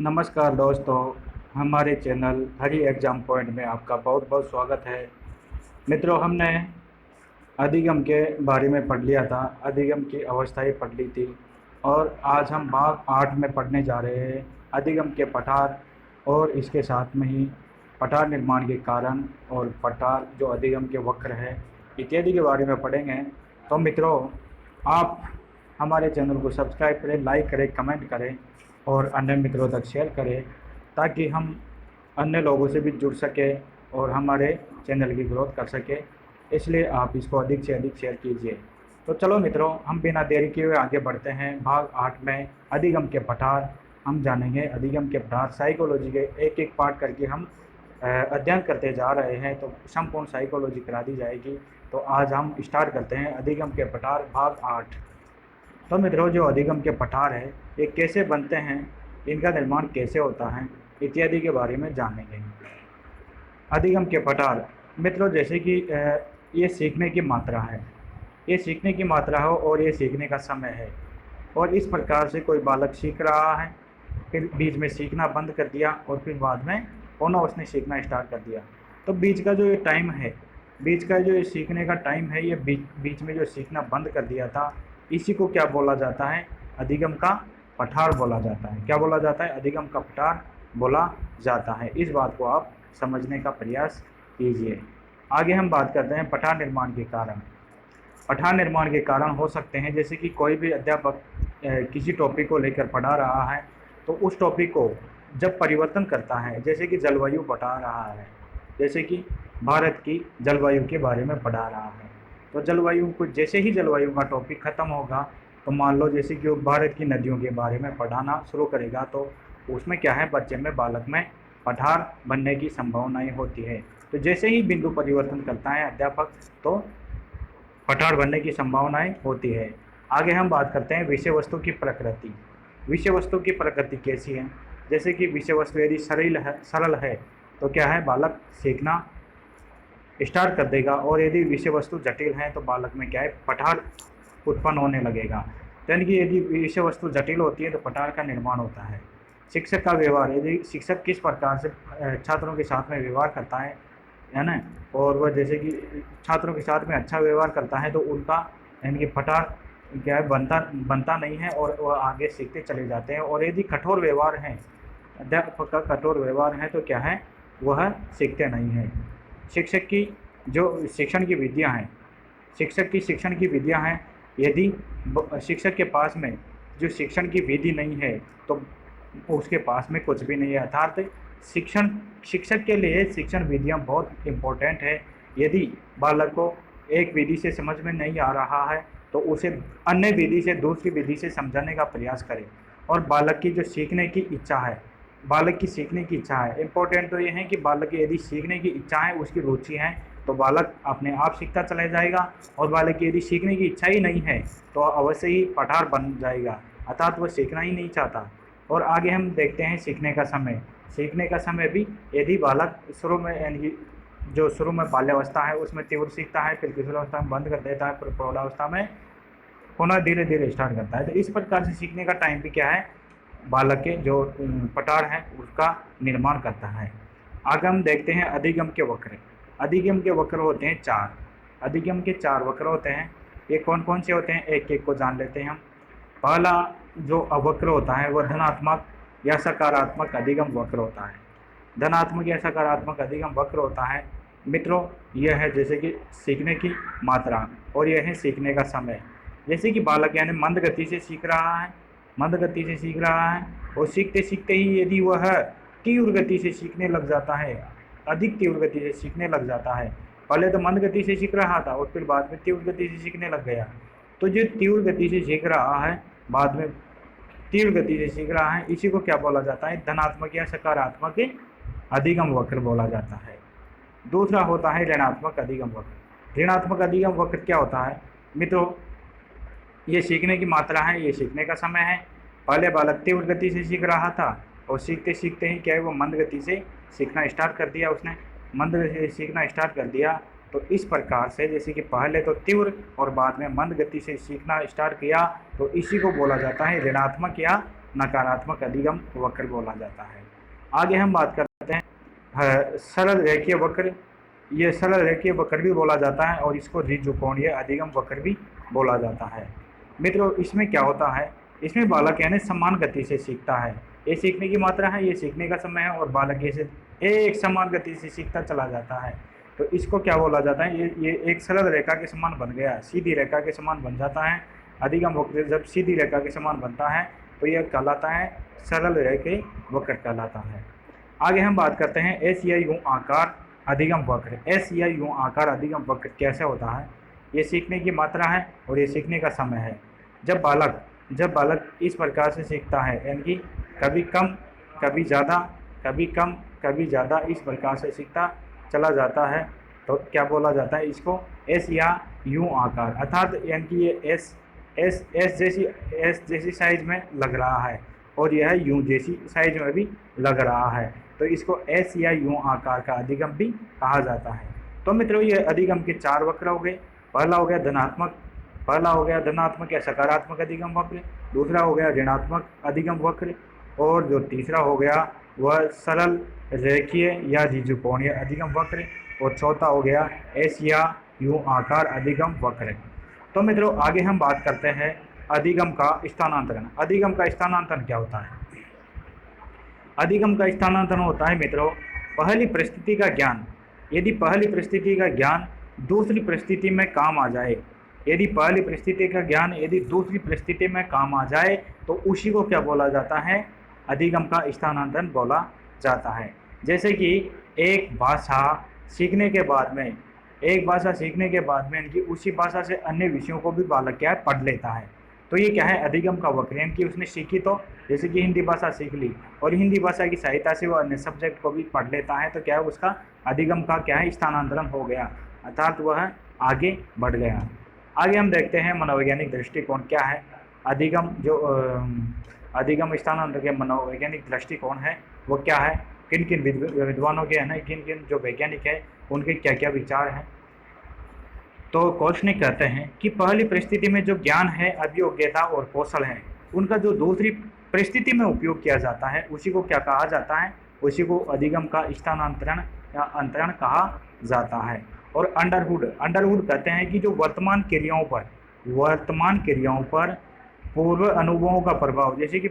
नमस्कार दोस्तों, हमारे चैनल हरी एग्ज़ाम पॉइंट में आपका बहुत बहुत स्वागत है। मित्रों, हमने अधिगम के बारे में पढ़ लिया था, अधिगम की अवस्थाएं पढ़ ली थी और आज हम भाग 8 में पढ़ने जा रहे हैं अधिगम के पठार और इसके साथ में ही पठार निर्माण के कारण और पठार जो अधिगम के वक्र है इत्यादि के बारे में पढ़ेंगे। तो मित्रों, आप हमारे चैनल को सब्सक्राइब करें, लाइक करें, कमेंट करें और अन्य मित्रों तक शेयर करें ताकि हम अन्य लोगों से भी जुड़ सके और हमारे चैनल की ग्रोथ कर सके। इसलिए आप इसको अधिक से अधिक शेयर कीजिए। तो चलो मित्रों, हम बिना देरी किए हुए आगे बढ़ते हैं। भाग 8 में अधिगम के पठार हम जानेंगे। अधिगम के पठार साइकोलॉजी के एक एक पार्ट करके हम अध्ययन करते जा रहे हैं, तो संपूर्ण साइकोलॉजी करा दी जाएगी। तो आज हम स्टार्ट करते हैं अधिगम के पठार भाग 8। तो मित्रों, जो अधिगम के पठार है ये कैसे बनते हैं, इनका निर्माण कैसे होता है इत्यादि के बारे में जानेंगे। अधिगम के पठार मित्रों, जैसे कि ये सीखने की मात्रा है, ये सीखने की मात्रा हो और ये सीखने का समय है। और इस प्रकार से कोई बालक सीख रहा है, फिर बीच में सीखना बंद कर दिया और फिर बाद में पुनः उसने सीखना स्टार्ट कर दिया। तो बीच का जो ये टाइम है, बीच का जो ये सीखने का टाइम है, ये बीच में जो सीखना बंद कर दिया था, इसी को क्या बोला जाता है? अधिगम का पठार बोला जाता है। क्या बोला जाता है? अधिगम का पठार बोला जाता है। इस बात को आप समझने का प्रयास कीजिए। आगे हम बात करते हैं पठार निर्माण के कारण। पठार निर्माण के कारण हो सकते हैं, जैसे कि कोई भी अध्यापक किसी टॉपिक को लेकर पढ़ा रहा है तो उस टॉपिक को जब परिवर्तन करता है, जैसे कि जलवायु पढ़ा रहा है, जैसे कि भारत की जलवायु के बारे में पढ़ा रहा है, तो जलवायु को जैसे ही जलवायु का टॉपिक ख़त्म होगा तो मान लो जैसे कि वो भारत की नदियों के बारे में पढ़ाना शुरू करेगा, तो उसमें क्या है, बच्चे में, बालक में पठार बनने की संभावनाएं होती है। तो जैसे ही बिंदु परिवर्तन करता है अध्यापक, तो पठार बनने की संभावनाएं होती है। आगे हम बात करते हैं विषय वस्तु की प्रकृति। विषय वस्तु की प्रकृति कैसी है? जैसे कि विषय वस्तु यदि सरल है तो क्या है, बालक सीखना स्टार्ट कर देगा, और यदि विषय वस्तु जटिल है तो बालक में क्या है, पठार उत्पन्न होने लगेगा। तो यानी कि यदि विषय वस्तु जटिल होती है तो पठार का निर्माण होता है। शिक्षक का व्यवहार, यदि शिक्षक किस प्रकार से छात्रों के साथ में व्यवहार करता है ना, और वह जैसे कि छात्रों के साथ में अच्छा व्यवहार करता है तो उनका यानी कि पठार क्या है, बनता नहीं है और वह आगे सीखते चले जाते हैं। और यदि कठोर व्यवहार है, अध्यापक का कठोर व्यवहार है, तो क्या है, वह सीखते नहीं है। शिक्षक की जो शिक्षण की विधियाँ हैं, शिक्षक की शिक्षण की विधियाँ हैं, यदि शिक्षक के पास में जो शिक्षण की विधि नहीं है तो उसके पास में कुछ भी नहीं है। अर्थात शिक्षक के लिए शिक्षण विधियाँ बहुत इम्पोर्टेंट है। यदि बालक को एक विधि से समझ में नहीं आ रहा है तो उसे अन्य विधि से, दूसरी विधि से समझाने का प्रयास करें। और बालक की जो सीखने की इच्छा है, बालक की सीखने की इच्छा है, इम्पोर्टेंट तो ये है कि बालक की यदि सीखने की इच्छा है, उसकी रुचि है, तो बालक अपने आप सीखता चला जाएगा। और बालक की यदि सीखने की इच्छा ही नहीं है तो अवश्य ही पठार बन जाएगा, अर्थात वह सीखना ही नहीं चाहता। और आगे हम देखते हैं सीखने का समय। सीखने का समय भी, यदि बालक शुरू में यानी जो शुरू में बाल्यावस्था है उसमें तीव्र सीखता है, फिर किशोरावस्था में बंद कर देता है, फिर प्रौढ़ावस्था में पुनः धीरे धीरे स्टार्ट करता है। तो इस प्रकार से सीखने का टाइम भी क्या है, बालक के जो पठार है उसका निर्माण करता है। आगे हम देखते हैं अधिगम के वक्र। अधिगम के वक्र होते हैं 4। अधिगम के 4 वक्र होते हैं। ये कौन कौन से होते हैं, एक एक को जान लेते हैं हम। पहला जो अवक्र होता है वह धनात्मक या सकारात्मक अधिगम वक्र होता है। धनात्मक या सकारात्मक अधिगम वक्र होता है मित्रों, यह है जैसे कि सीखने की मात्रा और यह है सीखने का समय। जैसे कि बालक यानी मंद गति से सीख रहा है, मंद गति से सीख रहा है, और सीखते सीखते ही यदि वह तीव्र गति से सीखने लग जाता है, अधिक तीव्र गति से सीखने लग जाता है, पहले तो मंद गति से सीख रहा था और फिर बाद में तीव्र गति से सीखने लग गया, तो जो तीव्र गति से सीख रहा है, बाद में तीव्र गति से सीख रहा है, इसी को क्या बोला जाता है, धनात्मक या सकारात्मक अधिगम वक्र बोला जाता है। दूसरा होता है ऋणात्मक अधिगम वक्र। ऋणात्मक अधिगम वक्र क्या होता है मित्रों, ये सीखने की मात्रा है, ये सीखने का समय है। पहले बालक तीव्र गति से सीख रहा था और सीखते सीखते ही क्या है, वो मंद गति से सीखना स्टार्ट कर दिया, उसने मंद गति से सीखना स्टार्ट कर दिया। तो इस प्रकार से जैसे कि पहले तो तीव्र और बाद में मंद गति से सीखना स्टार्ट किया, तो इसी को बोला जाता है ऋणात्मक या नकारात्मक अधिगम वक्र बोला जाता है। आगे हम बात करते हैं सरल रेखीय वक्र। ये सरल रेखीय वक्र भी बोला जाता है और इसको द्विकोणीय अधिगम वक्र भी बोला जाता है। मित्रों, इसमें क्या होता है, इसमें बालक यानी समान गति से सीखता है। ये सीखने की मात्रा है, ये सीखने का समय है, और बालक ऐसे एक समान गति से सीखता चला जाता है। तो इसको क्या बोला जाता है, ये एक सरल रेखा के समान बन गया, सीधी रेखा के समान बन जाता है। अधिगम वक्र जब सीधी रेखा के समान बनता है तो यह कहलाता है सरल रेखीय वक्र कहलाता है। आगे हम बात करते हैं एस या यूं आकार अधिगम वक्र। एस या यूं आकार अधिगम वक्र कैसे होता है, ये सीखने की मात्रा है और ये सीखने का समय है। जब बालक इस प्रकार से सीखता है, यानी कि कभी कम कभी ज़्यादा, कभी कम कभी ज़्यादा, इस प्रकार से सीखता चला जाता है, तो क्या बोला जाता है, इसको एस या यूं आकार, अर्थात यानी कि ये एस जैसी साइज में लग रहा है और यह यूं जैसी साइज में भी लग रहा है, तो इसको एस या यूं आकार का अधिगम भी कहा जाता है। तो मित्रों, ये अधिगम के 4 वक्र हो गए। पहला हो गया धनात्मक या सकारात्मक अधिगम वक्र, दूसरा हो गया ऋणात्मक अधिगम वक्र, और जो तीसरा हो गया वह सरल रेखीय या द्विकोणीय अधिगम वक्र, और चौथा हो गया एस या यूं आकार अधिगम वक्र। तो मित्रों, आगे हम बात करते हैं अधिगम का स्थानांतरण। अधिगम का स्थानांतरण क्या होता है? अधिगम का स्थानांतरण होता है मित्रों, पहली परिस्थिति का ज्ञान, यदि पहली परिस्थिति का ज्ञान दूसरी परिस्थिति में काम आ जाए, यदि पहली परिस्थिति का ज्ञान यदि दूसरी परिस्थिति में काम आ जाए, तो उसी को क्या बोला जाता है, अधिगम का स्थानांतरण बोला जाता है। जैसे कि एक भाषा सीखने के बाद में इनकी उसी भाषा से अन्य विषयों को भी बालक क्या है, पढ़ लेता है, तो ये क्या है, अधिगम का वक्र है। कि उसने सीखी, तो जैसे कि हिंदी भाषा सीख ली और हिंदी भाषा की सहायता से वो अन्य सब्जेक्ट को भी पढ़ लेता है, तो क्या है, उसका अधिगम का क्या है, स्थानांतरण हो गया, अर्थात वह आगे बढ़ गया। आगे हम देखते हैं मनोवैज्ञानिक दृष्टिकोण क्या है। अधिगम स्थानांतरण के मनोवैज्ञानिक दृष्टिकोण है वो क्या है, किन किन विद्वानों के है ना, किन किन जो वैज्ञानिक है उनके क्या क्या विचार हैं। तो कोचनिक कहते हैं कि पहली परिस्थिति में जो ज्ञान है, अभियोग्यता और कौशल है, उनका जो दूसरी परिस्थिति में उपयोग किया जाता है, उसी को क्या कहा जाता है, उसी को अधिगम का स्थानांतरण या अंतरण कहा जाता है। और अंडरवुड कहते हैं कि जो वर्तमान क्रियाओं पर पूर्व अनुभवों का प्रभाव, जैसे कि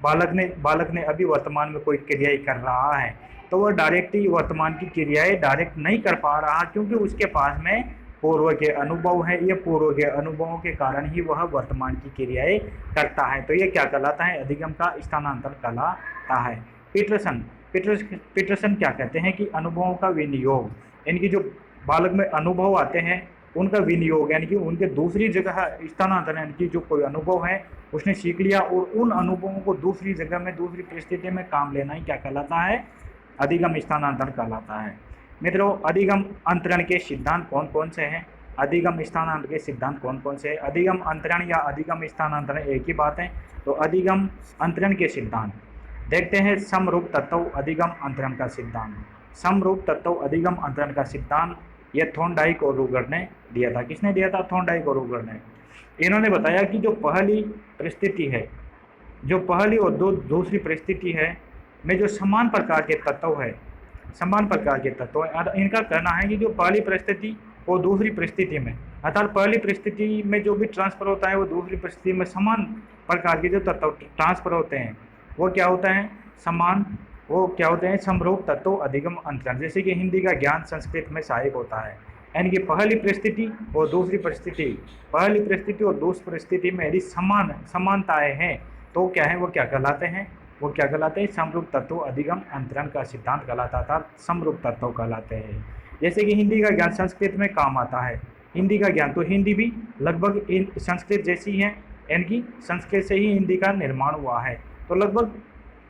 बालक ने अभी वर्तमान में कोई क्रियाएं कर रहा है, तो वह डायरेक्ट ही वर्तमान की क्रियाएं डायरेक्ट नहीं कर पा रहा, क्योंकि उसके पास में पूर्व के अनुभव है। ये पूर्व के अनुभवों के कारण ही वह वर्तमान की क्रियाएं करता है, तो ये क्या कहलाता है, अधिगम का स्थानांतरण कहलाता है। पीटरसन क्या कहते हैं कि अनुभवों का विनियोग, यानी जो बालक में अनुभव आते हैं उनका विनियोग, यानी कि उनके दूसरी जगह स्थानांतरण, यानी कि जो कोई अनुभव है उसने सीख लिया और उन अनुभवों को दूसरी जगह में दूसरी परिस्थिति में काम लेना ही क्या कहलाता है, अधिगम स्थानांतरण कहलाता है। मित्रों, अधिगम अंतरण के सिद्धांत कौन कौन से हैं, अधिगम स्थानांतरण के सिद्धांत कौन कौन से हैं? अधिगम अंतरण या अधिगम स्थानांतरण एक ही बात है। तो अधिगम अंतरण के सिद्धांत देखते हैं। समरूप तत्व अधिगम अंतरण का सिद्धांत। समरूप तत्व अधिगम अंतरण का सिद्धांत यह थॉर्नडाइक और रूगर ने दिया था। किसने दिया था? थॉर्नडाइक और रूगर ने। इन्होंने बताया कि जो पहली परिस्थिति है, जो पहली और दूसरी परिस्थिति है में जो समान प्रकार के तत्व है, इनका कहना है कि जो पहली परिस्थिति और दूसरी परिस्थिति में, अर्थात पहली परिस्थिति में जो भी ट्रांसफर होता है वो दूसरी परिस्थिति में समान प्रकार के जो तत्व ट्रांसफर होते हैं वो क्या होता है, समरूप तत्व अधिगम अंतरण। जैसे कि हिंदी का ज्ञान संस्कृत में सहायक होता है, यानी कि पहली परिस्थिति और दूसरी परिस्थिति में यदि समानताएं हैं तो क्या है, वो क्या कहलाते हैं, समरूप तत्व अधिगम अंतरण का सिद्धांत कहलाता था, समरूप तत्व कहलाते हैं। जैसे कि हिंदी का ज्ञान संस्कृत में काम आता है, हिंदी का ज्ञान, तो हिंदी भी लगभग संस्कृत जैसी है, यानी कि संस्कृत से ही हिंदी का निर्माण हुआ है, तो लगभग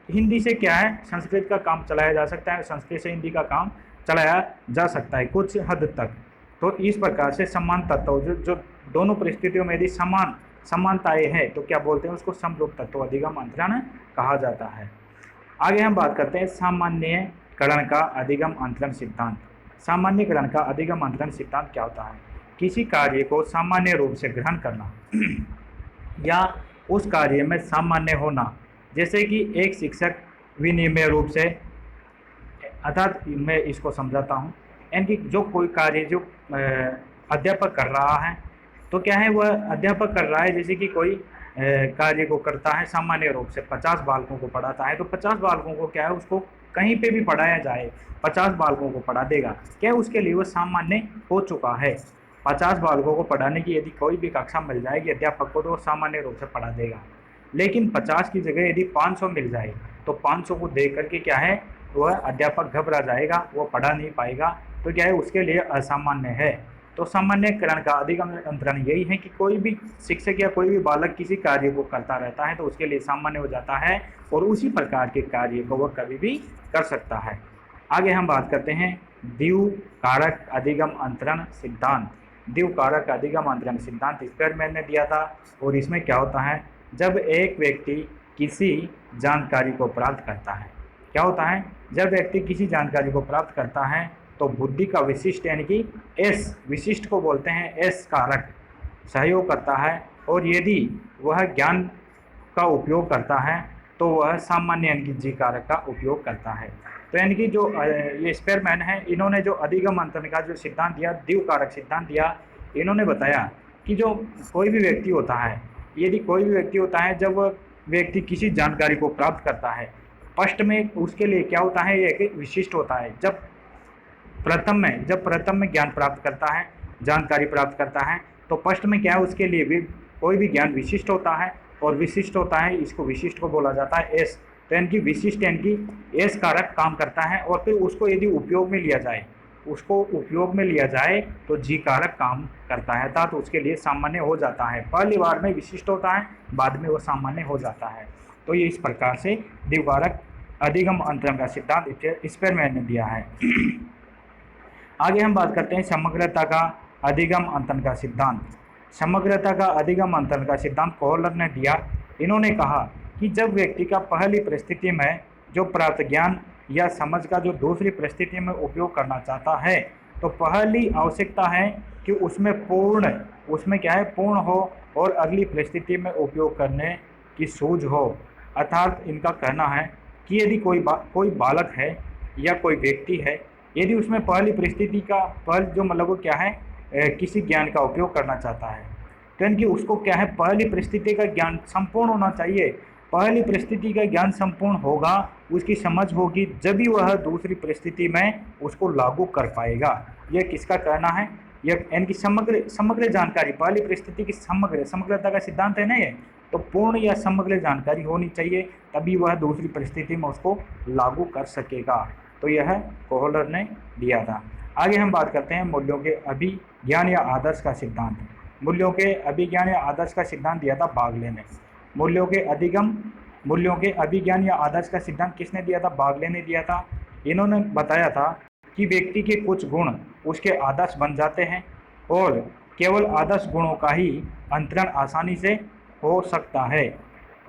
हिंदी से क्या है, संस्कृत का काम चलाया जा सकता है, संस्कृत से हिंदी का काम चलाया जा सकता है कुछ हद तक। तो इस प्रकार से समान तत्व जो दोनों परिस्थितियों में यदि समानताएं हैं तो क्या बोलते हैं, उसको समरूप तत्व अधिगम अंतरण कहा जाता है। आगे हम बात करते हैं सामान्यकरण का अधिगम अंतरण सिद्धांत। सामान्यकरण का अधिगम अंतरण सिद्धांत क्या होता है? किसी कार्य को सामान्य रूप से ग्रहण करना या उस कार्य में सामान्य होना। जैसे कि एक शिक्षक विनियमित रूप से, अर्थात मैं इसको समझाता हूँ, यानी जो कोई कार्य जो अध्यापक कर रहा है, तो क्या है वह अध्यापक कर रहा है, जैसे कि कोई कार्य को करता है सामान्य रूप से 50 बालकों को पढ़ाता है, तो 50 बालकों को क्या है उसको कहीं पे भी पढ़ाया जाए 50 बालकों को पढ़ा देगा, क्या उसके लिए वो सामान्य हो चुका है। 50 बालकों को पढ़ाने की यदि कोई भी कक्षा मिल जाएगी अध्यापक को तो वो सामान्य रूप से पढ़ा देगा। लेकिन 50 की जगह यदि 500 मिल जाए तो 500 को देख करके क्या है वह अध्यापक घबरा जाएगा, वो पढ़ा नहीं पाएगा, तो क्या है उसके लिए असामान्य है। तो सामान्यकरण का अधिगम अंतरण यही है कि कोई भी शिक्षक या कोई भी बालक किसी कार्य को करता रहता है तो उसके लिए सामान्य हो जाता है और उसी प्रकार के कार्य को वह कभी भी कर सकता है। आगे हम बात करते हैं द्विकारक अधिगम अंतरण सिद्धांत। द्विकारक अधिगम अंतरण सिद्धांत स्पेरमैन ने दिया था और इसमें क्या होता है, जब एक व्यक्ति किसी जानकारी को प्राप्त करता है, क्या होता है जब व्यक्ति किसी जानकारी को प्राप्त करता है तो बुद्धि का विशिष्ट यानी कि एस, विशिष्ट को बोलते हैं एस कारक सहयोग करता है, और यदि वह ज्ञान का उपयोग करता है तो वह सामान्य यानी कि जी कारक का उपयोग करता है। तो यानी कि जो ये स्पेरमैन है इन्होंने जो अधिगम अंतरण का जो सिद्धांत दिया, द्विकारक सिद्धांत दिया, इन्होंने बताया कि जो कोई भी व्यक्ति होता है, यदि कोई भी व्यक्ति होता है जब वह व्यक्ति किसी जानकारी को प्राप्त करता है, फर्स्ट में उसके लिए क्या होता है, एक विशिष्ट होता है। जब प्रथम में ज्ञान प्राप्त करता है, जानकारी प्राप्त करता है, तो फर्स्ट में क्या है उसके लिए भी कोई भी ज्ञान विशिष्ट होता है, और विशिष्ट होता है इसको विशिष्ट को बोला जाता है एस। तो यानी कि विशिष्ट यानी कि एस कारक काम करता है, और फिर उसको यदि उपयोग में लिया जाए तो जी कारक काम करता है, अर्थात उसके लिए सामान्य हो जाता है। पहली बार में विशिष्ट होता है, बाद में वो सामान्य हो जाता है। तो ये इस प्रकार से द्विकारक अधिगम अंतरण का सिद्धांत स्पेरमैन ने दिया है। आगे हम बात करते हैं समग्रता का अधिगम अंतरण का सिद्धांत। समग्रता का अधिगम अंतरण का सिद्धांत कोहलर ने दिया। इन्होंने कहा कि जब व्यक्ति का पहली परिस्थिति में जो प्राप्त ज्ञान या समझ का जो दूसरी परिस्थिति में उपयोग करना चाहता है, तो पहली आवश्यकता है कि उसमें पूर्ण हो और अगली परिस्थिति में उपयोग करने की सूझ हो। अर्थात इनका कहना है कि यदि कोई बालक है या कोई व्यक्ति है, यदि उसमें पहली परिस्थिति का किसी ज्ञान का उपयोग करना चाहता है, तो यानी कि उसको क्या है पहली परिस्थिति का ज्ञान संपूर्ण होना चाहिए। पहली परिस्थिति का ज्ञान संपूर्ण होगा, उसकी समझ होगी, जब भी वह दूसरी परिस्थिति में उसको लागू कर पाएगा। यह किसका कहना है, यह यानी कि समग्र जानकारी, पहली परिस्थिति की समग्रता का सिद्धांत है ना ये, तो पूर्ण या समग्र जानकारी होनी चाहिए, तभी वह दूसरी परिस्थिति में उसको लागू कर सकेगा। तो यह कोहलर ने दिया था। आगे हम बात करते हैं मूल्यों के अभिज्ञान या आदर्श का सिद्धांत। मूल्यों के अभिज्ञान या आदर्श का सिद्धांत दिया था बागले ने। मूल्यों के अभिज्ञान या आदर्श का सिद्धांत किसने दिया था, बागले ने दिया था। इन्होंने बताया था कि व्यक्ति के कुछ गुण उसके आदर्श बन जाते हैं और केवल आदर्श गुणों का ही अंतरण आसानी से हो सकता है।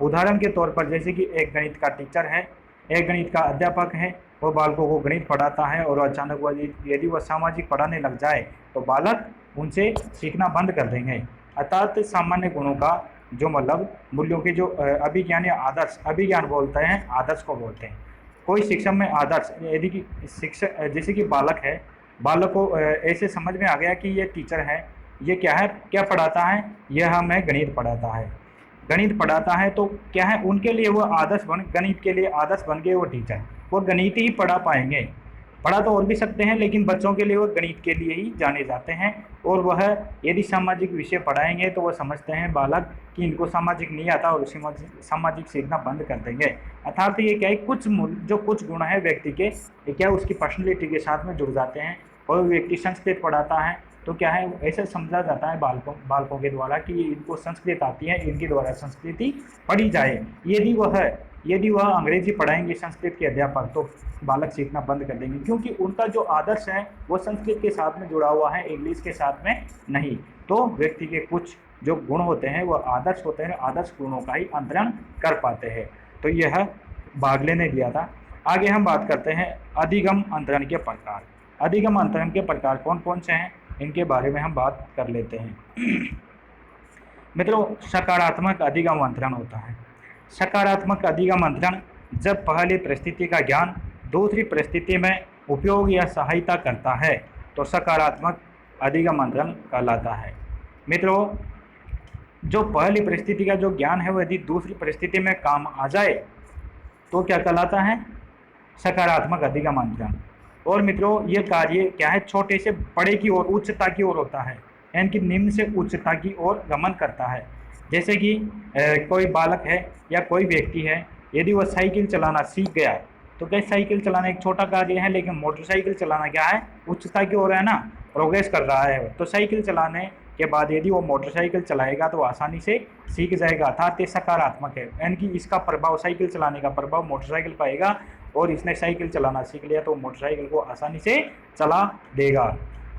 उदाहरण के तौर पर जैसे कि एक गणित का टीचर है, एक गणित का अध्यापक है, वह बालकों को गणित पढ़ाता है और अचानक यदि वह सामाजिक पढ़ाने लग जाए तो बालक उनसे सीखना बंद कर देंगे। अर्थात सामान्य गुणों का जो मूल्यों के जो अभिज्ञान या आदर्श, अभिज्ञान बोलते हैं, आदर्श को बोलते हैं। कोई शिक्षा में आदर्श, यदि कि शिक्षक जैसे कि बालक है, बालक को ऐसे समझ में आ गया कि ये टीचर है, ये क्या पढ़ाता है, यह हमें गणित पढ़ाता है, तो क्या है उनके लिए वो गणित के लिए आदर्श बन गए। वो टीचर वो गणित ही पढ़ा पाएंगे, पढ़ा तो और भी सकते हैं, लेकिन बच्चों के लिए वो गणित के लिए ही जाने जाते हैं। और वह यदि सामाजिक विषय पढ़ाएंगे तो वह समझते हैं बालक कि इनको सामाजिक नहीं आता और सामाजिक सीखना बंद कर देंगे। अर्थात ये क्या है, कुछ गुण है व्यक्ति के, क्या उसकी पर्सनैलिटी के साथ में जुड़ जाते हैं। और व्यक्ति संस्कृत पढ़ाता है तो क्या है ऐसे समझा जाता है बालकों के द्वारा कि इनको संस्कृत आती है, इनके द्वारा संस्कृति पढ़ी जाए। यदि वह अंग्रेजी पढ़ाएंगे संस्कृत के अध्यापक तो बालक सीखना बंद कर देंगे, क्योंकि उनका जो आदर्श है वो संस्कृत के साथ में जुड़ा हुआ है, इंग्लिश के साथ में नहीं। तो व्यक्ति के कुछ जो गुण होते हैं वो आदर्श होते हैं, आदर्श गुणों का ही अंतरण कर पाते हैं। तो यह बागले ने दिया था। आगे हम बात करते हैं अधिगम अंतरण के प्रकार। अधिगम अंतरण के प्रकार कौन कौन से हैं, इनके बारे में हम बात कर लेते हैं। मित्रों, सकारात्मक अधिगम अंतरण होता है। सकारात्मक अधिगम अंतरण जब पहली परिस्थिति का ज्ञान दूसरी परिस्थिति में उपयोग या सहायता करता है तो सकारात्मक अधिगम अंतरण कहलाता है। मित्रों, जो पहली परिस्थिति का जो ज्ञान है वो यदि दूसरी परिस्थिति में काम आ जाए तो क्या कहलाता है? सकारात्मक अधिगम अंतरण। और मित्रों, ये कार्य क्या है? छोटे से बड़े की ओर, उच्चता की ओर होता है, यानी कि निम्न से उच्चता की ओर गमन करता है। जैसे कि कोई बालक है या कोई व्यक्ति है, यदि वह साइकिल चलाना सीख गया तो क्या साइकिल चलाना एक छोटा कार्य है, लेकिन मोटरसाइकिल चलाना क्या है? उच्चता की ओर है ना, प्रोग्रेस कर रहा है। तो साइकिल चलाने के बाद यदि वो मोटरसाइकिल चलाएगा तो आसानी से सीख जाएगा, अर्थात ये सकारात्मक है, यानी कि इसका प्रभाव, साइकिल चलाने का प्रभाव मोटरसाइकिल पाएगा और इसने साइकिल चलाना सीख लिया तो मोटरसाइकिल को आसानी से चला देगा।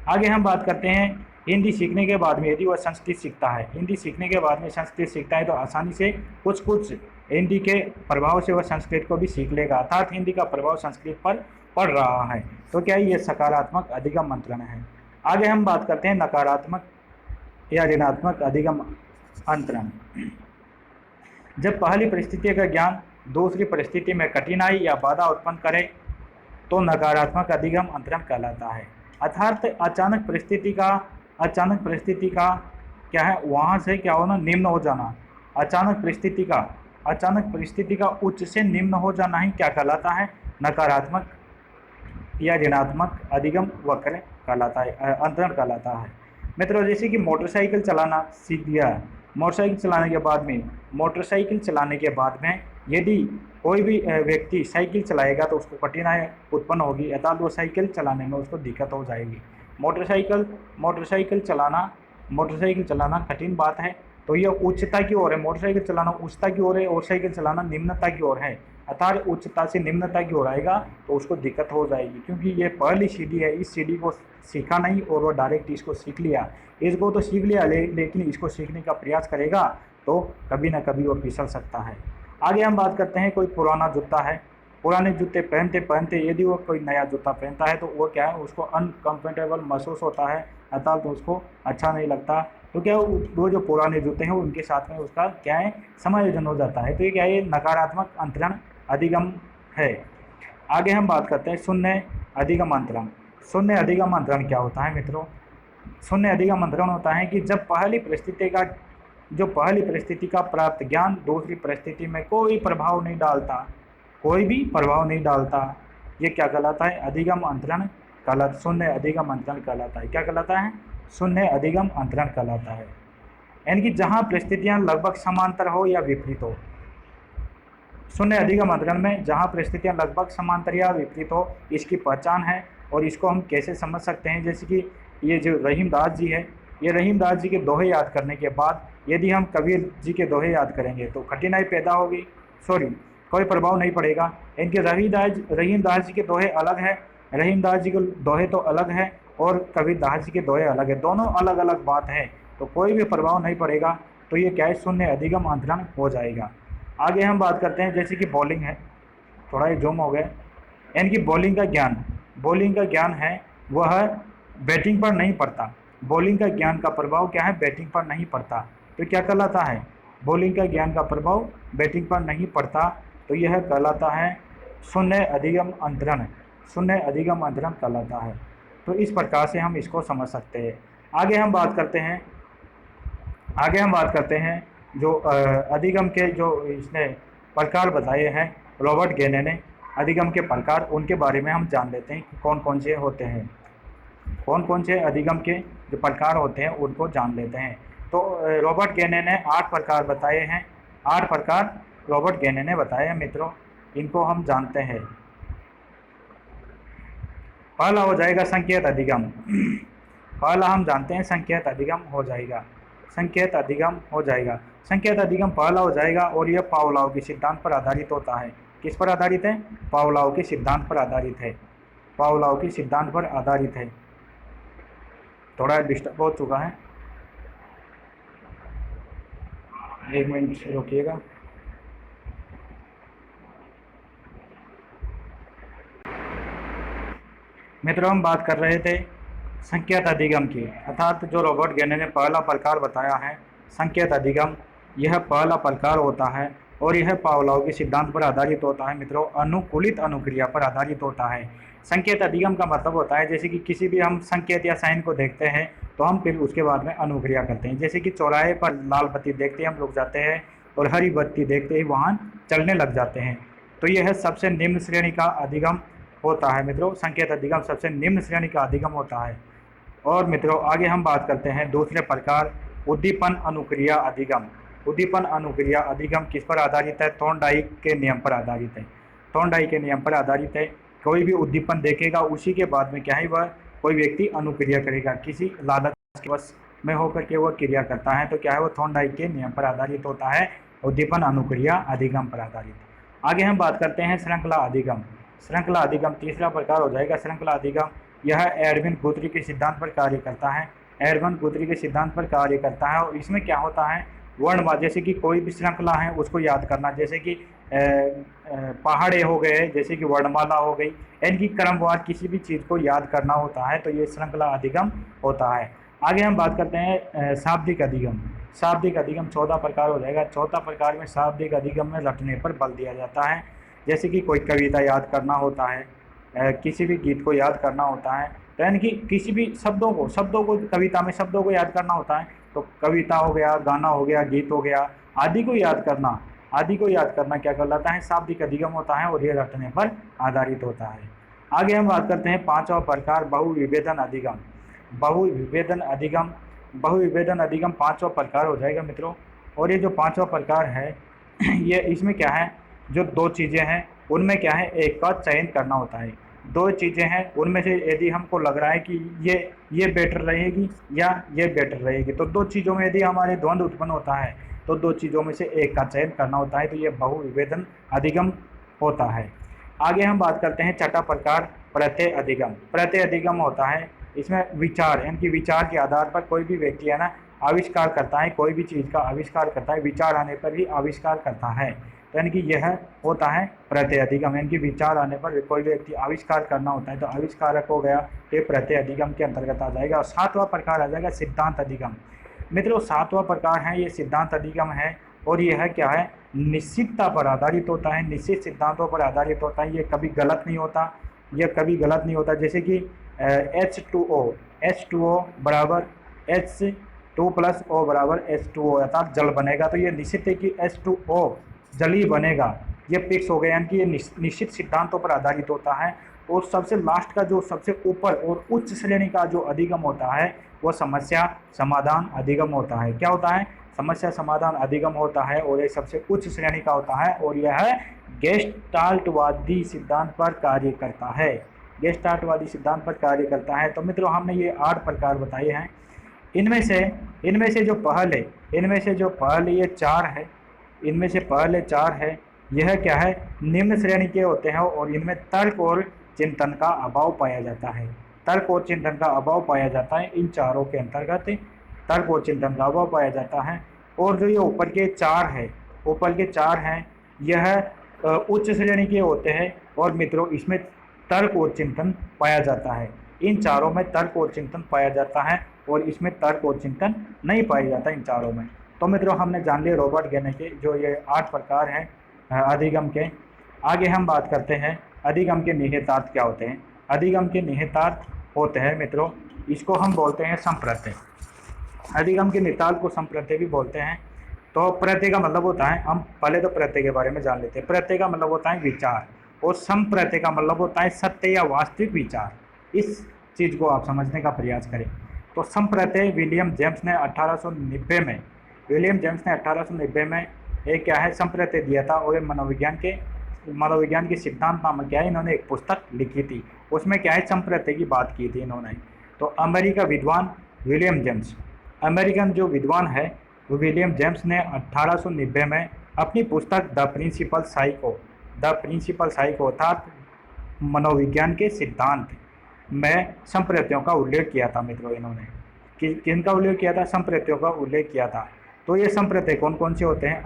आगे हम बात करते हैं हिंदी सीखने के बाद में यदि वह संस्कृत सीखता है, हिंदी सीखने के बाद में संस्कृत सीखता है तो आसानी से कुछ हिंदी के प्रभाव से वह संस्कृत को भी सीख लेगा, अर्थात हिंदी का प्रभाव संस्कृत पर पड़ रहा है। तो क्या ये सकारात्मक अधिगम अंतरण है। आगे हम बात करते हैं नकारात्मक या ऋणात्मक अधिगम अंतरण। जब पहली परिस्थिति का ज्ञान दूसरी परिस्थिति में कठिनाई या बाधा उत्पन्न करे तो नकारात्मक अधिगम अंतरण कहलाता है। अर्थात अचानक परिस्थिति का क्या है, वहाँ से क्या होना, निम्न हो जाना। अचानक परिस्थिति का उच्च से निम्न हो जाना ही क्या कहलाता है? नकारात्मक या ऋणात्मक अधिगम वक्र कहलाता है, अंतरण कहलाता है। मित्रों, जैसे कि मोटरसाइकिल चलाना सीख दिया, मोटरसाइकिल चलाने के बाद में यदि कोई भी व्यक्ति साइकिल चलाएगा तो उसको कठिनाई उत्पन्न होगी, अर्थात वो साइकिल चलाने में उसको दिक्कत हो जाएगी। मोटरसाइकिल चलाना कठिन बात है, तो ये उच्चता की ओर है। मोटरसाइकिल चलाना उच्चता की ओर है और साइकिल चलाना निम्नता की ओर है, अर्थात उच्चता से निम्नता की ओर आएगा तो उसको दिक्कत हो जाएगी, क्योंकि ये पहली सीढ़ी है, इस सीढ़ी को सीखा नहीं और वो डायरेक्ट इसको सीख लिया। इसको तो सीख लिया लेकिन इसको सीखने का प्रयास करेगा तो कभी ना कभी वो फिसल सकता है। आगे हम बात करते हैं, कोई पुराना जूता है, पुराने जूते पहनते यदि वो कोई नया जूता पहनता है तो वो क्या है, उसको अनकम्फर्टेबल महसूस होता है, अर्थात तो उसको अच्छा नहीं लगता। तो क्या वो जो पुराने जूते हैं उनके साथ में उसका क्या है, समायोजन हो जाता है। तो ये क्या है, नकारात्मक अंतरण अधिगम है। आगे हम बात करते हैं शून्य अधिगम अंतरण। शून्य अधिगम अंतरण क्या होता है मित्रों? शून्य अधिगम अंतरण होता है कि जब पहली परिस्थिति का प्राप्त ज्ञान दूसरी परिस्थिति में कोई भी प्रभाव नहीं डालता, ये क्या कहलाता है? अधिगम अंतरण कहलाता, शून्य अधिगम अंतरण कहलाता है। क्या कहलाता है? शून्य अधिगम अंतरण कहलाता है। यानी कि जहाँ परिस्थितियाँ लगभग समांतर हो या विपरीत हो। शून्य अधिगम अंतरण में जहाँ परिस्थितियाँ लगभग समांतर या विपरीत हो, इसकी पहचान है। और इसको हम कैसे समझ सकते हैं? जैसे कि ये जो रहीमदास जी है, ये रहीमदास जी के दोहे याद करने के बाद यदि हम कबीर जी के दोहे याद करेंगे तो कठिनाई पैदा होगी, कोई प्रभाव नहीं पड़ेगा। इनके रहीमदास जी के दोहे अलग है, रहीमदास जी के दोहे तो अलग है और कबीरदास जी के दोहे अलग है, दोनों अलग अलग बात है, तो कोई भी प्रभाव नहीं पड़ेगा। तो ये क्या है, शून्य अधिगम अंतरण हो जाएगा। आगे हम बात करते हैं, जैसे कि बॉलिंग है, थोड़ा ये जूम हो गया, यानी कि बॉलिंग का ज्ञान है वह बैटिंग पर नहीं पड़ता। बॉलिंग का ज्ञान का प्रभाव क्या है, बैटिंग पर नहीं पड़ता। तो क्या कहलाता है? बॉलिंग का ज्ञान का प्रभाव बैटिंग पर नहीं पड़ता, तो यह कहलाता है शून्य अधिगम अंतरण। शून्य अधिगम अंतरण कहलाता है। तो इस प्रकार से हम इसको समझ सकते हैं। आगे हम बात करते हैं जो अधिगम के जो इसने प्रकार बताए हैं रॉबर्ट गेने ने, अधिगम के प्रकार, उनके बारे में हम जान लेते हैं कि कौन कौन से होते हैं, कौन कौन से अधिगम के जो प्रकार होते हैं उनको जान लेते हैं। तो रॉबर्ट गेने ने 8 प्रकार बताए हैं, 8 प्रकार रॉबर्ट गेने ने बताए हैं मित्रों, इनको हम जानते हैं। पहला हो जाएगा संकेत अधिगम। पहला हम जानते हैं संकेत अधिगम हो जाएगा, संकेत अधिगम पहला हो जाएगा और यह पावलोव के सिद्धांत पर आधारित होता है। किस पर आधारित है? पावलोव के सिद्धांत पर आधारित है। थोड़ा डिस्टर्ब हो चुका है, 1 मिनट रुकिएगा। मित्रों, हम बात कर रहे थे संकेत अधिगम की, अर्थात जो रॉबर्ट गेने ने पहला प्रकार बताया है संकेत अधिगम, यह पहला प्रकार होता है और यह पावलोव के सिद्धांत पर आधारित होता है मित्रों, अनुकूलित अनुक्रिया पर आधारित होता है। संकेत अधिगम का मतलब होता है जैसे कि किसी भी हम संकेत या साइन को देखते हैं तो हम फिर उसके बाद में अनुक्रिया करते हैं। जैसे कि चौराहे पर लाल बत्ती देखते ही हम लोग जाते हैं और हरी बत्ती देखते ही वाहन चलने लग जाते हैं। तो यह सबसे निम्न श्रेणी का अधिगम होता है मित्रों, संकेत अधिगम सबसे निम्न श्रेणी का अधिगम होता है। और मित्रों आगे हम बात करते हैं दूसरे प्रकार, उद्दीपन अनुक्रिया अधिगम। उद्दीपन अनुक्रिया अधिगम किस पर आधारित है? थॉर्नडाइक के नियम पर आधारित है। थॉर्नडाइक के नियम पर आधारित है। कोई भी उद्दीपन देखेगा उसी के बाद में क्या है, वह कोई व्यक्ति अनुक्रिया करेगा, किसी लालच के वश में होकर के वह क्रिया करता है, तो क्या है, वो थॉर्नडाइक के नियम पर आधारित होता है, उद्दीपन अनुक्रिया अधिगम पर आधारित। आगे हम बात करते हैं श्रृंखला अधिगम। श्रृंखला अधिगम तीसरा प्रकार हो जाएगा श्रृंखला अधिगम। यह एडविन गुथरी के सिद्धांत पर कार्य करता है। एडविन गुथरी के सिद्धांत पर कार्य करता है और इसमें क्या होता है, वर्णमाला, जैसे कि कोई भी श्रृंखला है उसको याद करना, जैसे कि पहाड़े हो गए, जैसे कि वर्णमाला हो गई, इनकी क्रमवार किसी भी चीज़ को याद करना होता है, तो ये श्रृंखला अधिगम होता है। आगे हम बात करते हैं शाब्दिक अधिगम। शाब्दिक अधिगम 14 प्रकार हो जाएगा। चौथा प्रकार में शाब्दिक अधिगम में रटने पर बल दिया जाता है। जैसे कि कोई कविता याद करना होता है, किसी भी गीत को याद करना होता है, तो यानी कि किसी भी शब्दों को कविता में शब्दों को याद करना होता है, तो कविता हो गया, गाना हो गया, गीत हो गया, आदि को याद करना क्या कहलाता है, शाब्दिक अधिगम होता है और ये रटने पर आधारित होता है। आगे हम बात करते हैं पांचवा प्रकार, बहुविभेदन अधिगम। बहुविभेदन अधिगम पांचवा प्रकार हो जाएगा मित्रों। और ये जो पांचवा प्रकार है ये इसमें क्या है, जो दो चीज़ें हैं उनमें क्या है, एक का चयन करना होता है। दो चीज़ें हैं उनमें से यदि हमको लग रहा है कि ये बेटर रहेगी या ये बेटर रहेगी, तो दो चीज़ों में यदि हमारे द्वंद्व उत्पन्न होता है तो दो चीज़ों में से एक का चयन करना होता है, तो ये बहुविभेदन अधिगम होता है। आगे हम बात करते हैं छठा प्रकार, प्रत्यय अधिगम। प्रत्यय अधिगम होता है, इसमें विचार, यानी कि विचार के आधार पर कोई भी व्यक्ति है ना आविष्कार करता है, कोई भी चीज़ का आविष्कार करता है, विचार आने पर ही आविष्कार करता है, यानी कि यह होता है प्रत्यय अधिगम। यानी कि विचार आने पर कोई व्यक्ति आविष्कार करना होता है तो आविष्कारक हो गया, ये प्रत्यय अधिगम के अंतर्गत आ जाएगा। और सातवां प्रकार आ जाएगा सिद्धांत अधिगम। मित्रों सातवां प्रकार है ये सिद्धांत अधिगम है, और यह है क्या है, निश्चितता पर आधारित होता है, निश्चित सिद्धांतों पर आधारित होता है। ये कभी गलत नहीं होता, जैसे कि H2O बराबर H2 प्लस O बराबर H2O, अर्थात जल बनेगा, तो ये निश्चित है कि H2O जल ही बनेगा, ये फिक्स हो गया, यानी कि ये निश्चित सिद्धांतों पर आधारित होता है। और सबसे लास्ट का जो सबसे ऊपर और उच्च श्रेणी का जो अधिगम होता है वो समस्या समाधान अधिगम होता है। क्या होता है, समस्या समाधान अधिगम होता है, और ये सबसे उच्च श्रेणी का होता है, और यह गेस्टाल्टवादी सिद्धांत पर कार्य करता है। गेस्टाल्टवादी सिद्धांत पर कार्य करता है। तो मित्रों हमने ये 8 प्रकार बताए हैं। इनमें से जो पहले ये 4 है, इनमें से पहले 4 है, यह क्या है, निम्न श्रेणी के होते हैं, और इनमें तर्क और चिंतन का अभाव पाया जाता है। तर्क और चिंतन का अभाव पाया जाता है, इन चारों के अंतर्गत तर्क और चिंतन का अभाव पाया जाता है। और जो ये ऊपर के 4 हैं, यह उच्च श्रेणी के होते हैं, और मित्रों इसमें तर्क और चिंतन पाया जाता है। इन चारों में तर्क और चिंतन पाया जाता है, और इसमें तर्क और चिंतन नहीं पाया जाता इन चारों में। तो मित्रों हमने जान लिया रॉबर्ट गेने के जो ये 8 प्रकार हैं अधिगम के। आगे हम बात करते हैं अधिगम के निहितार्थ क्या होते हैं। अधिगम के निहितार्थ होते हैं मित्रों, इसको हम बोलते हैं संप्रत्यय। अधिगम के निहितार्थ को संप्रत्यय भी बोलते हैं। तो प्रत्यय का मतलब होता है, हम पहले तो प्रत्यय के बारे में जान लेते हैं। प्रत्यय का मतलब होता है विचार, और संप्रत्यय का मतलब होता है सत्य या वास्तविक विचार। इस चीज़ को आप समझने का प्रयास करें। तो संप्रत्यय विलियम जेम्स ने 1890 में एक क्या है संप्रत्यय दिया था, और मनोविज्ञान के सिद्धांत नामक क्या है इन्होंने एक पुस्तक लिखी थी, उसमें क्या है संप्रत्यय की बात की थी इन्होंने। तो अमेरिका विद्वान विलियम जेम्स, अमेरिकन जो विद्वान है वो विलियम जेम्स ने 1890 में अपनी पुस्तक द प्रिंसिपल साइको अर्थात मनोविज्ञान के सिद्धांत में संप्रत्ययों का उल्लेख किया था। मित्रों इन्होंने किनका उल्लेख किया था, संप्रत्ययों का उल्लेख किया था। तो ये संप्रत्यय कौन कौन से होते हैं,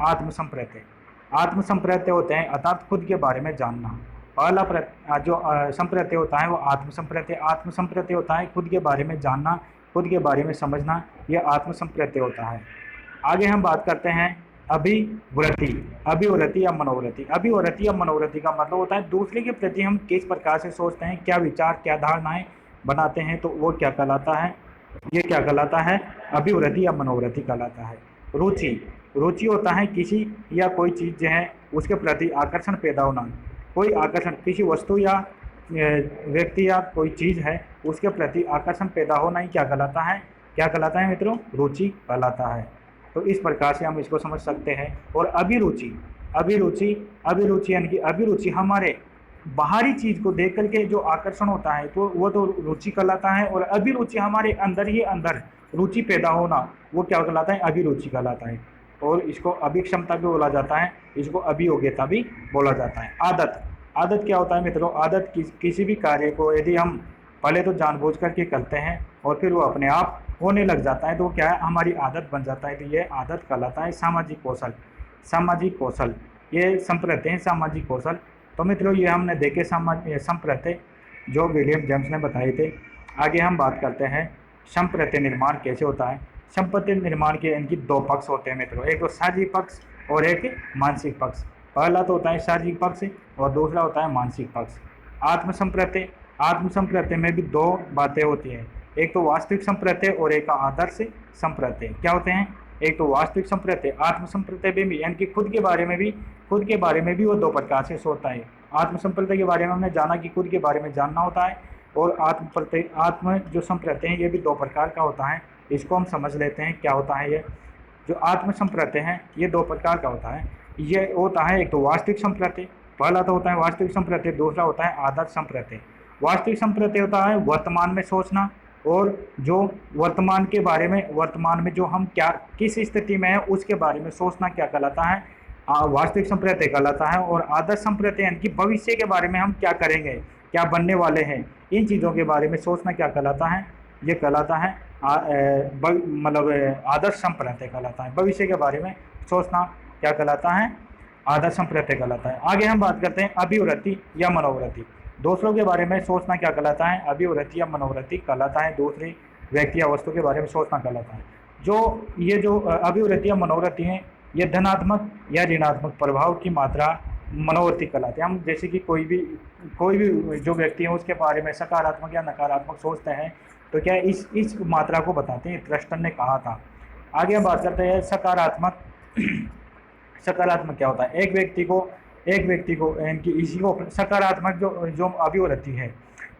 आत्मसंप्रत्यय होते हैं, अर्थात खुद के बारे में जानना। पहला जो संप्रत्यय होता है वो आत्मसंप्रत्यय होता है, खुद के बारे में जानना, खुद के बारे में समझना, यह आत्मसंप्रत्यय होता है। आगे हम बात करते हैं अभिवृत्ति, अभिवृत्ति या मनोवृत्ति। अभिवृत्ति या मनोवृत्ति का मतलब होता है दूसरे के प्रति हम किस प्रकार से सोचते हैं, क्या विचार, क्या धारणाएं बनाते हैं, तो वो क्या कहलाता है, ये क्या कहलाता है, अभिवृत्ति या मनोवृत्ति कहलाता है। रुचि, रुचि होता है किसी या कोई चीज़ जो है उसके प्रति आकर्षण पैदा होना, कोई आकर्षण, किसी वस्तु या व्यक्ति या कोई चीज़ है उसके प्रति आकर्षण पैदा होना ही क्या कहलाता है, क्या कहलाता है मित्रों, रुचि कहलाता है। तो इस प्रकार से हम इसको समझ सकते हैं। और अभिरुचि, अभिरुचि, अभिरुचि यानी कि अभिरुचि हमारे बाहरी चीज़ को देख करके जो आकर्षण होता है तो वो तो रुचि कहलाता है। और अभिरुचि हमारे अंदर ही अंदर रुचि पैदा होना वो क्या कहलाता है, अभिरुचि कहलाता है। और इसको अभिक्षमता भी बोला जाता है, इसको अभियोग्यता भी बोला जाता है। आदत, आदत क्या होता है मित्रों, आदत किसी भी कार्य को यदि हम पहले तो जानबूझ करके करते हैं और फिर वो अपने आप होने लग जाता है तो क्या है, हमारी आदत बन जाता है, तो ये आदत कहलाता है। सामाजिक कौशल, सामाजिक कौशल, ये संप्रत्यय हैं सामाजिक कौशल। तो मित्रों ये हमने देखे संप्रत्यय जो विलियम जेम्स ने बताए थे। आगे हम बात करते हैं संप्रत्यय निर्माण कैसे होता है। संप्रत्यय निर्माण के इनकी दो पक्ष होते हैं मित्रों, एक तो शारीरिक पक्ष और एक मानसिक पक्ष। पहला तो होता है शारीरिक पक्ष और दूसरा होता है मानसिक पक्ष। आत्म संप्रत्यय, आत्म संप्रत्यय में भी दो बातें होती हैं, एक तो वास्तविक संप्रत्यय और एक आदर्श संप्रत्यय। क्या होते हैं, एक तो वास्तविक संप्रत्यय, आत्म संप्रत्यय भी यानी कि खुद के बारे में भी वो दो प्रकार से सोचता है। आत्म संप्रत्यय के बारे में हमने जाना कि खुद के बारे में जानना होता है, और आत्म जो संप्रत्यय है ये भी दो प्रकार का होता है। इसको हम समझ लेते हैं क्या होता है। ये जो आत्म संप्रत्यय है ये दो प्रकार का होता है। ये होता है एक तो वास्तविक संप्रत्यय, पहला तो होता है वास्तविक संप्रत्यय, दूसरा होता है आदर्श संप्रत्यय। वास्तविक संप्रत्यय होता है वर्तमान में सोचना, और जो वर्तमान के बारे में, वर्तमान में जो हम क्या किस स्थिति में है उसके बारे में सोचना क्या कहलाता है, वास्तविक संप्रत्यय कहलाता है। और आदर्श संप्रत्यय यानी कि भविष्य के बारे में हम क्या करेंगे, क्या बनने वाले हैं, इन चीज़ों के बारे में सोचना क्या कहलाता है, ये कहलाता है मतलब आदर्श संप्रत्यय कहलाता है। भविष्य के बारे में सोचना क्या कहलाता है, आदर्श संप्रत्यय कहलाता है। आगे हम बात करते हैं अभिवृत्ति या मनोवृत्ति। दूसरों के बारे में सोचना क्या कहलाता है, अभिवृत्ति या मनोवृत्ति कहलाता है। दूसरे व्यक्ति या वस्तु के बारे में सोचना कहलाता है। जो अभिवृत्ति या मनोवृत्ति हैं ये धनात्मक या ऋणात्मक प्रभाव की मात्रा मनोवृत्ति कहलाते हैं। हम जैसे कि कोई भी जो व्यक्ति है उसके बारे में सकारात्मक या नकारात्मक सोचते हैं तो क्या इस मात्रा को बताते हैं, थ्रस्टन ने कहा था। आगे हम बात करते हैं सकारात्मक। सकारात्मक क्या होता है, एक व्यक्ति को इनकी इसी को सकारात्मक जो अभिवृत्ति है,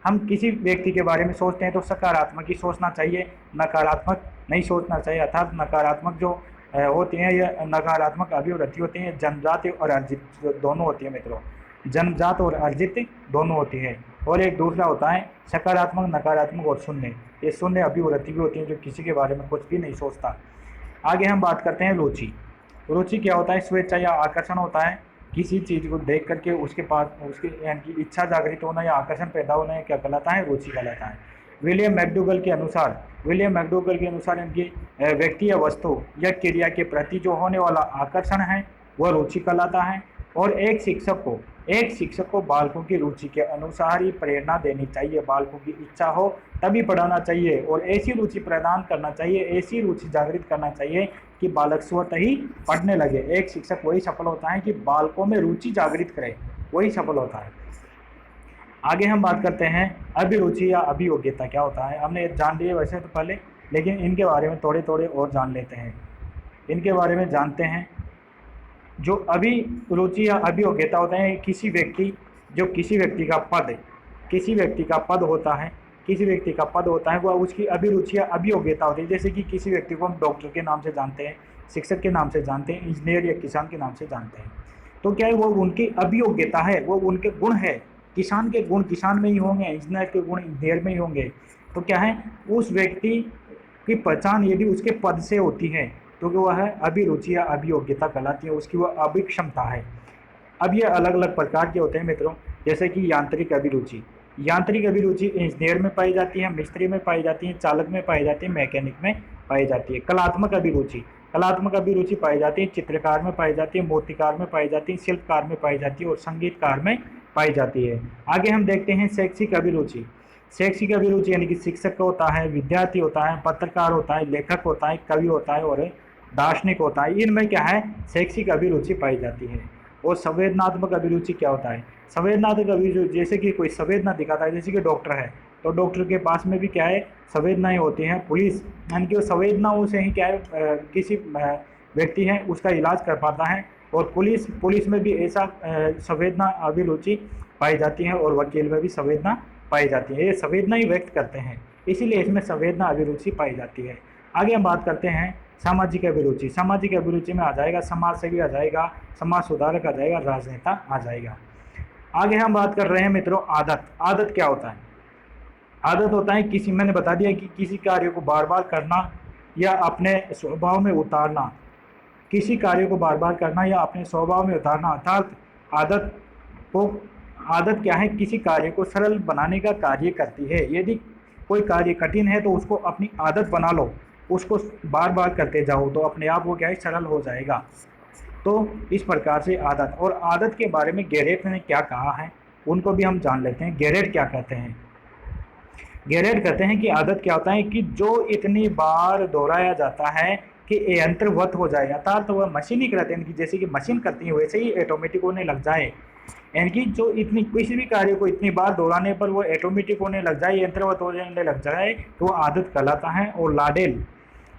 हम किसी व्यक्ति के बारे में सोचते हैं तो सकारात्मक ही सोचना चाहिए, नकारात्मक नहीं सोचना चाहिए। अर्थात नकारात्मक जो होती हैं ये नकारात्मक अभिवृत्ति होती हैं, जन्मजात और अर्जित दोनों होती है मित्रों, जन्मजात और अर्जित दोनों होती है। और एक दूसरा होता है सकारात्मक, नकारात्मक और शून्य, ये शून्य अभिवृत्ति भी होती है जो किसी के बारे में कुछ भी नहीं सोचता। आगे हम बात करते हैं रुचि। रुचि क्या होता है, स्वेच्छा या आकर्षण होता है, किसी चीज़ को देख करके उसके पास उसकी यानी कि इच्छा जागृत होना या आकर्षण पैदा होना क्या कहलाता है, रुचि कहलाता है। विलियम मैकडूगल के अनुसार इनकी व्यक्ति या वस्तु या क्रिया के प्रति जो होने वाला आकर्षण है वह रुचि कहलाता है। और एक शिक्षक को बालकों की रुचि के अनुसार ही प्रेरणा देनी चाहिए, बालकों की इच्छा हो तभी पढ़ाना चाहिए, और ऐसी रुचि प्रदान करना चाहिए, ऐसी रुचि जागृत करना चाहिए कि बालक स्वतः ही पढ़ने लगे। एक शिक्षक वही सफल होता है कि बालकों में रुचि जागृत करे, वही सफल होता है। आगे हम बात करते हैं अभिरुचि या अभियोग्यता क्या होता है। हमने जान लिए वैसे तो पहले, लेकिन इनके बारे में थोड़े और जान लेते हैं। इनके बारे में जानते हैं। जो अभिरुचि या अभियोग्यता होता है, किसी व्यक्ति का पद होता है वह उसकी अभिरुचि या अभियोग्यता होती है। जैसे कि किसी व्यक्ति को हम डॉक्टर के नाम से जानते हैं, शिक्षक के नाम से जानते हैं, इंजीनियर या किसान के नाम से जानते हैं, तो क्या है वो उनकी अभियोग्यता है, वो उनके गुण है। किसान के गुण किसान में ही होंगे, इंजीनियर के गुण इंजीनियर में ही होंगे। तो क्या है, उस व्यक्ति की पहचान यदि उसके पद से होती है तो वह है अभिरुचि या अभियोग्यता कहलाती है, उसकी वह अभिक्षमता है। अब ये अलग अलग प्रकार के होते हैं मित्रों, जैसे कि यांत्रिक अभिरुचि इंजीनियर में पाई जाती है, मिस्त्री में पाई जाती है, चालक में पाई जाती है, मैकेनिक में पाई जाती है। कलात्मक अभिरुचि पाई जाती है, चित्रकार में पाई जाती है, मूर्तिकार में पाई जाती है, शिल्पकार में पाई जाती है और संगीतकार में पाई जाती है। आगे हम देखते हैं शैक्षिक अभिरुचि यानी कि शिक्षक होता है, विद्यार्थी होता है, पत्रकार होता है, लेखक होता है, कवि होता है और दार्शनिक होता है, इनमें क्या है शैक्षिक अभिरुचि पाई जाती है। और संवेदनात्मक अभिरुचि क्या होता है, संवेदनात्मक अभिरुचि जैसे कि कोई संवेदना दिखाता है, जैसे कि डॉक्टर है तो डॉक्टर के पास में भी क्या है संवेदनाएं होती हैं। पुलिस यानी कि वो संवेदनाओं से ही क्या है किसी व्यक्ति है उसका इलाज कर पाता है। और पुलिस में भी ऐसा संवेदना अभिरुचि पाई जाती है, और वकील में भी संवेदना पाई जाती है। ये संवेदना ही व्यक्त करते हैं, इसीलिए इसमें संवेदना अभिरुचि पाई जाती है। आगे हम बात करते हैं सामाजिक अभिरुचि। सामाजिक अभिरुचि में आ जाएगा समाज सेवी आ जाएगा, समाज सुधारक आ जाएगा, राजनेता आ जाएगा। आगे हम बात कर रहे हैं मित्रों आदत। आदत क्या होता है, आदत होता है किसी, मैंने बता दिया कि किसी कार्य को बार बार करना या अपने स्वभाव में उतारना, किसी कार्य को बार बार करना या अपने स्वभाव में उतारना, अर्थात आदत को, आदत क्या है किसी कार्य को सरल बनाने का कार्य करती है। यदि कोई कार्य कठिन है तो उसको अपनी आदत बना लो, उसको बार बार करते जाओ तो अपने आप वो क्या है सरल हो जाएगा। तो इस प्रकार से आदत, और आदत के बारे में गेरेट ने क्या कहा है उनको भी हम जान लेते हैं। गेरेट क्या कहते हैं, गेरेट कहते हैं कि आदत क्या होता है कि जो इतनी बार दोहराया जाता है कि यंत्रवत हो जाए, अर्थात तो वह मशीनिक रहते हैं कि जैसे कि मशीन करती है वैसे ही ऑटोमेटिक होने लग जाए। यानी कि जो इतनी किसी भी कार्य को इतनी बार दोहराने पर वो ऑटोमेटिक होने लग जाए, यंत्रवत होने लग जाए, तो वो आदत कहलाता है। और लाडेल,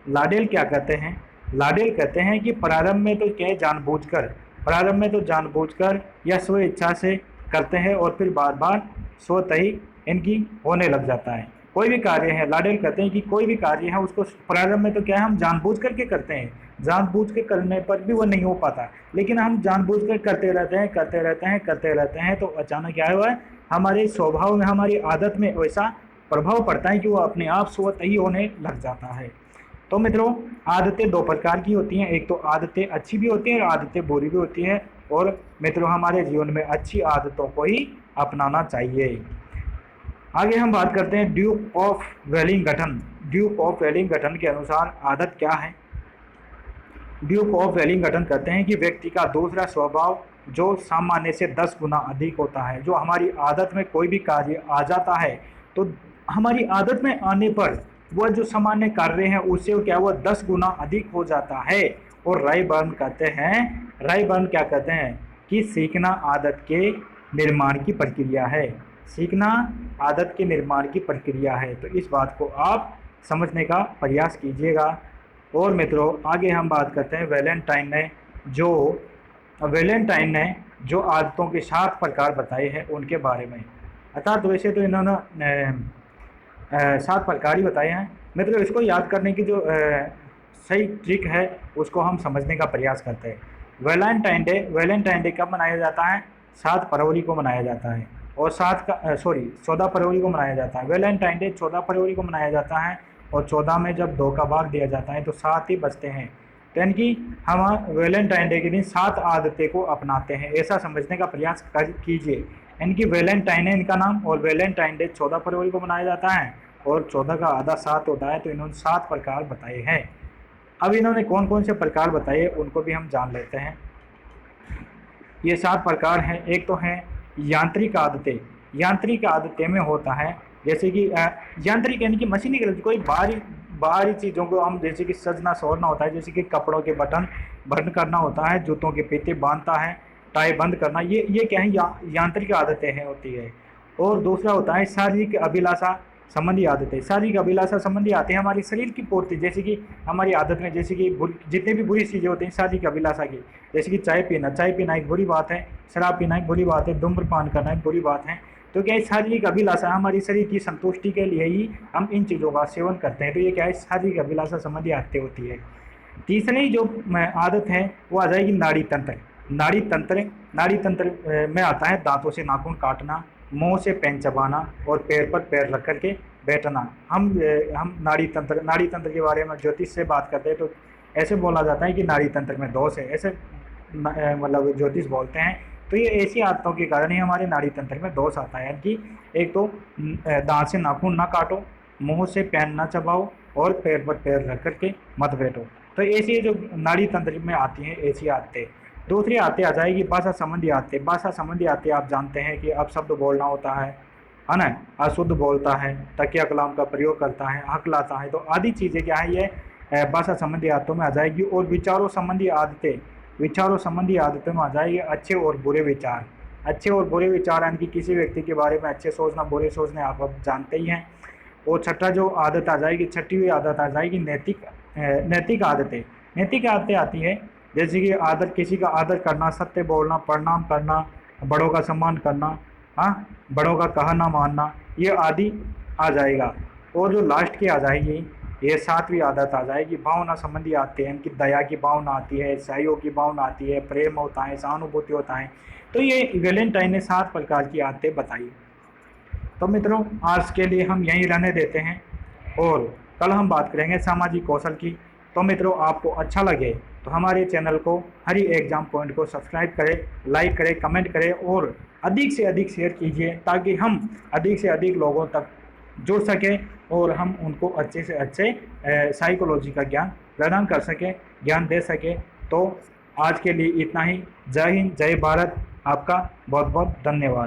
लाडेल क्या कहते हैं, लाडेल कहते हैं कि प्रारंभ में तो क्या है जानबूझकर, प्रारंभ में तो जानबूझकर या स्व इच्छा से करते हैं और फिर बार बार स्वतः ही इनकी होने लग जाता है। कोई भी कार्य है, लाडेल कहते हैं कि कोई भी कार्य है उसको प्रारंभ में तो क्या है हम जानबूझ करके करते हैं, जानबूझ के करने पर भी वो नहीं हो पाता, लेकिन हम जानबूझ कर करते रहते हैं करते रहते हैं करते रहते हैं, तो अचानक क्या हुआ है हमारे स्वभाव में, हमारी आदत में वैसा प्रभाव पड़ता है कि वो अपने आप स्वतः ही होने लग जाता है। तो मित्रों आदतें दो प्रकार की होती हैं, एक तो आदतें अच्छी भी होती हैं और आदतें बुरी भी होती हैं। और मित्रों हमारे जीवन में अच्छी आदतों को ही अपनाना चाहिए। आगे हम बात करते हैं Duke of Wellington. Duke of Wellington के अनुसार आदत क्या है। ड्यूक ऑफ वेलिंगटन कहते हैं कि व्यक्ति का दूसरा स्वभाव जो सामान्य से 10 गुना अधिक होता है। जो हमारी आदत में कोई भी कार्य आ जाता है तो हमारी आदत में आने पर वह जो सामान्य कार्य है उससे क्या वह 10 गुना अधिक हो जाता है। और रायबर्न कहते हैं, रायबर्न क्या कहते हैं कि सीखना आदत के निर्माण की प्रक्रिया है, सीखना आदत के निर्माण की प्रक्रिया है। तो इस बात को आप समझने का प्रयास कीजिएगा। और मित्रों आगे हम बात करते हैं वैलेंटाइन ने जो आदतों के 7 प्रकार बताए हैं उनके बारे में। अर्थात वैसे तो इन्होंने 7 प्रकार ही बताए हैं मित्रों, इसको याद करने की जो सही ट्रिक है उसको हम समझने का प्रयास करते हैं। वैलेंटाइन डे कब मनाया जाता है, 7 फरवरी को मनाया जाता है। और 14 फरवरी को मनाया जाता है। वैलेंटाइन डे 14 फरवरी को मनाया जाता है। और 14 में जब 2 का भाग दिया जाता है तो 7 ही बचते हैं। तो यानी कि हम वैलेंटाइन डे के दिन 7 आदतें को अपनाते हैं, ऐसा समझने का प्रयास कीजिए। यानी कि वैलेंटाइन है इनका नाम, और वैलेंटाइन डे 14 फरवरी को मनाया जाता है और 14 का आधा 7 होता है। तो इन्होंने 7 प्रकार बताए हैं। अब इन्होंने कौन कौन से प्रकार बताए उनको भी हम जान लेते हैं। ये 7 प्रकार हैं। एक तो है यांत्रिक आदतें। यांत्रिक आदतें में होता है जैसे कि यांत्रिक यानी कि मशीनी कोई बाहरी चीज़ों को हम जैसे कि सजना सवरना होता है, जैसे कि कपड़ों के बटन बंद करना होता है, जूतों के फीते बांधता है, टाई बंद करना, ये क्या है यांत्रिक आदतें हैं होती है। और दूसरा होता है शारीरिक अभिलाषा संबंधी आदतें। शारीरिक अभिलाषा संबंधी आते हैं हमारी शरीर की पूर्ति, जैसे कि हमारी आदत में जैसे कि जितने भी बुरी चीज़ें होती हैं शारीरिक अभिलाषा की, जैसे कि चाय पीना एक बुरी बात है, शराब पीना एक बुरी बात है, धूम्रपान करना एक बुरी बात है। तो क्या है शारीरिक अभिलाषा हमारी शरीर की संतुष्टि के लिए ही हम इन चीज़ों का सेवन करते हैं। तो ये क्या है शारीरिक अभिलाषा संबंधी आदतें होती है। तीसरी जो आदत है वो आ जाएगी नाड़ी तंत्र। नाड़ी तंत्र में आता है दांतों से नाखून काटना, मुंह से पेन चबाना और पैर पर पैर रख करके बैठना। हम नाड़ी तंत्र के बारे में ज्योतिष से बात करते हैं तो ऐसे बोला जाता है कि नाड़ी तंत्र में दोष है, ऐसे मतलब ज्योतिष बोलते हैं। तो ये ऐसी आदतों के कारण ही हमारे नाड़ी तंत्र में दोष आता है कि एक तो दांत से नाखून ना काटो, मुंह से पेन ना चबाओ और पैर पर पैर रख करके मत बैठो। तो ऐसी जो नाड़ी तंत्र में आती हैं ऐसी आदतें। दूसरी आदतें आ जाएगी भाषा संबंधी आदतें। भाषा संबंधी आदतें आप जानते हैं कि अपशब्द बोलना होता है ना, अशुद्ध बोलता है, तकिया कलाम का प्रयोग करता है, हकलाता है। तो आदि चीज़ें क्या है ये भाषा संबंधी आदतों में आ जाएगी, और विचारों संबंधी आदतों में आ जाएगी अच्छे और बुरे विचार। अच्छे और बुरे विचार यानी कि किसी व्यक्ति के बारे में अच्छे सोचना, बुरे सोचने, आप अब जानते ही हैं। और छठा जो आदत आ जाएगी, छठी हुई आदत आ जाएगी नैतिक आदतें। नैतिक आदतें आती है जैसे कि आदत, किसी का आदर करना, सत्य बोलना, प्रणाम करना, बड़ों का सम्मान करना, हाँ, बड़ों का कहा ना मानना, ये आदि आ जाएगा। और जो लास्ट की आ जाएगी, ये सातवीं आदत आ जाएगी भावना संबंधी आते हैं कि दया की भावना आती है, सहयोग की भावना आती है, प्रेम होता है, सहानुभूति होता है। तो ये वैलेंटाइन ने 7 प्रकार की आदतें बताई। तो मित्रों, आज के लिए हम यहीं रहने देते हैं और कल हम बात करेंगे सामाजिक कौशल की। तो मित्रों, आपको अच्छा लगे तो हमारे चैनल को हरी एग्जाम पॉइंट को सब्सक्राइब करें, लाइक करें, कमेंट करें और अधिक से अधिक शेयर कीजिए, ताकि हम अधिक से अधिक लोगों तक जुड़ सकें और हम उनको अच्छे से अच्छे साइकोलॉजी का ज्ञान प्रदान कर सकें, ज्ञान दे सकें। तो आज के लिए इतना ही। जय हिंद, जय भारत। आपका बहुत बहुत धन्यवाद।